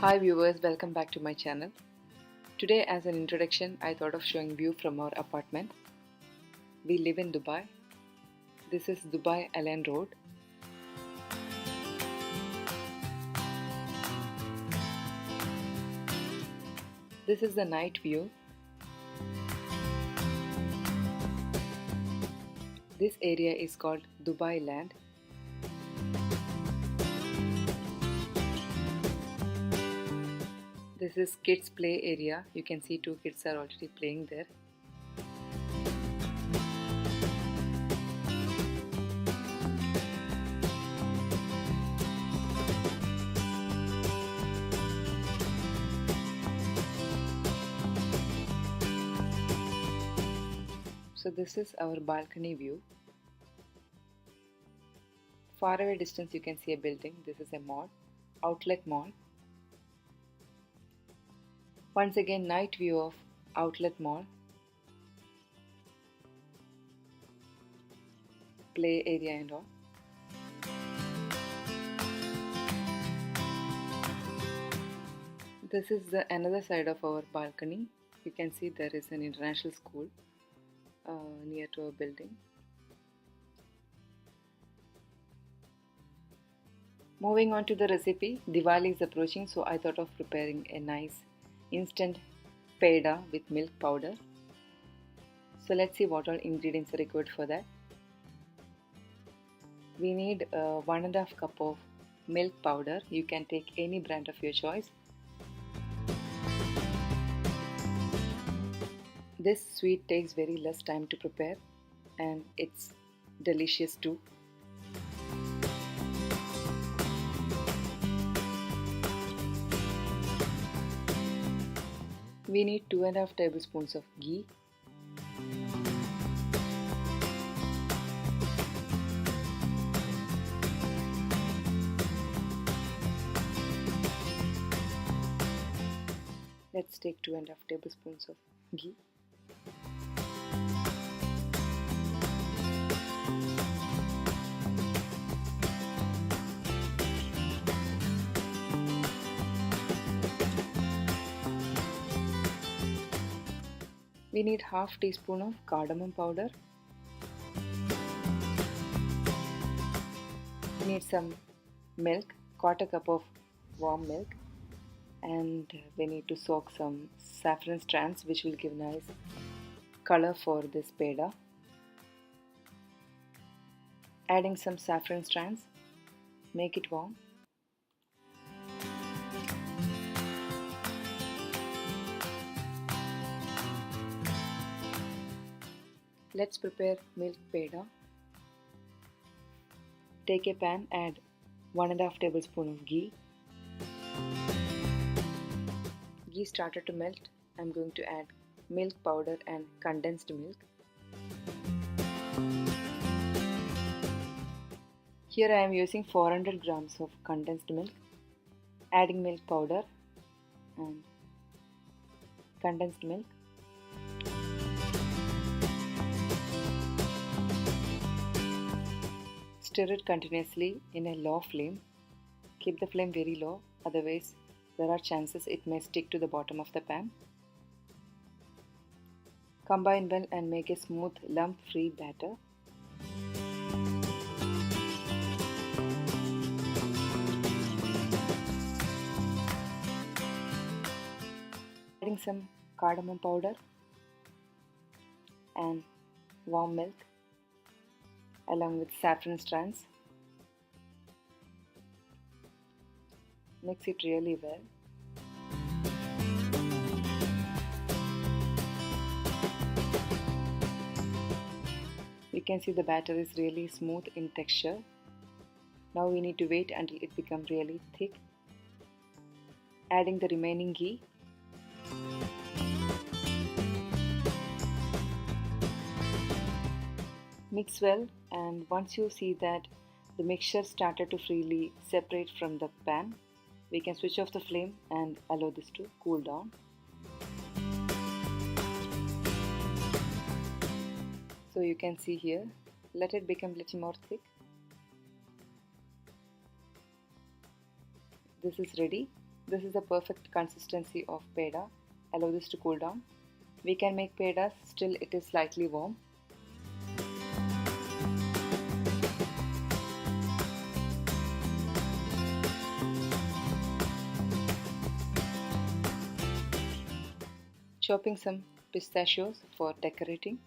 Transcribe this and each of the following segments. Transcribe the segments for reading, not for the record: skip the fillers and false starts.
Hi viewers, welcome back to my channel. Today as an introduction, I thought of showing view from our apartment. We live in Dubai. This is Dubai Allen Road. This is the night view. This area is called Dubai Land. This is kids play area. You can see two kids are already playing there. So this is our balcony view. Far away distance you can see a building. This is a mall, outlet mall. Once again, night view of outlet mall. Play area and all. This is the another side of our balcony. You can see there is an international school near to our building. Moving on to the recipe, Diwali is approaching, so I thought of preparing a nice instant Peda with milk powder. So let's see what all ingredients are required for that. We need 1.5 cup of milk powder. You can take any brand of your choice. This sweet takes very less time to prepare and it's delicious too. We need 2.5 tablespoons of ghee. Let's take 2.5 tablespoons of ghee. We need half teaspoon of cardamom powder. We need some milk, 1/4 cup of warm milk, and we need to soak some saffron strands which will give nice color for this peda. Adding some saffron strands, make it warm. Let's prepare milk peda. Take a pan, add 1.5 tablespoon of ghee. Ghee started to melt. I'm going to add milk powder and condensed milk. Here I am using 400 grams of condensed milk. Adding milk powder and condensed milk. Stir it continuously in a low flame. Keep the flame very low, otherwise there are chances it may stick to the bottom of the pan. Combine well and make a smooth lump-free batter. Adding some cardamom powder and warm milk along with saffron strands. Mix it really well. You can see the batter is really smooth in texture. Now we need to wait until it becomes really thick. Adding the remaining ghee. Mix well, and once you see that the mixture started to freely separate from the pan, we can switch off the flame and allow this to cool down. So you can see here, let it become a little more thick. This is ready. this is the perfect consistency of peda. Allow this to cool down. We can make pedas, still it is slightly warm. Chopping some pistachios for decorating.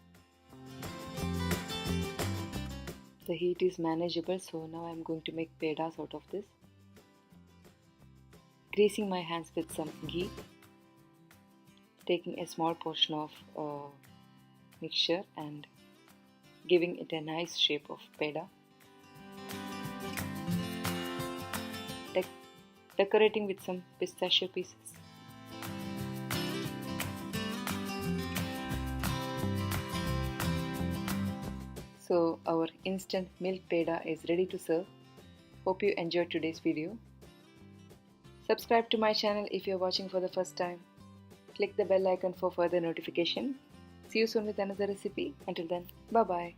The heat is manageable, so now I am going to make pedas out of this. Greasing my hands with some ghee. Taking a small portion of mixture and giving it a nice shape of peda. Decorating with some pistachio pieces. So our instant milk peda is ready to serve. Hope you enjoyed today's video. Subscribe to my channel if you are watching for the first time. Click the bell icon for further notification. See you soon with another recipe. Until then, bye bye.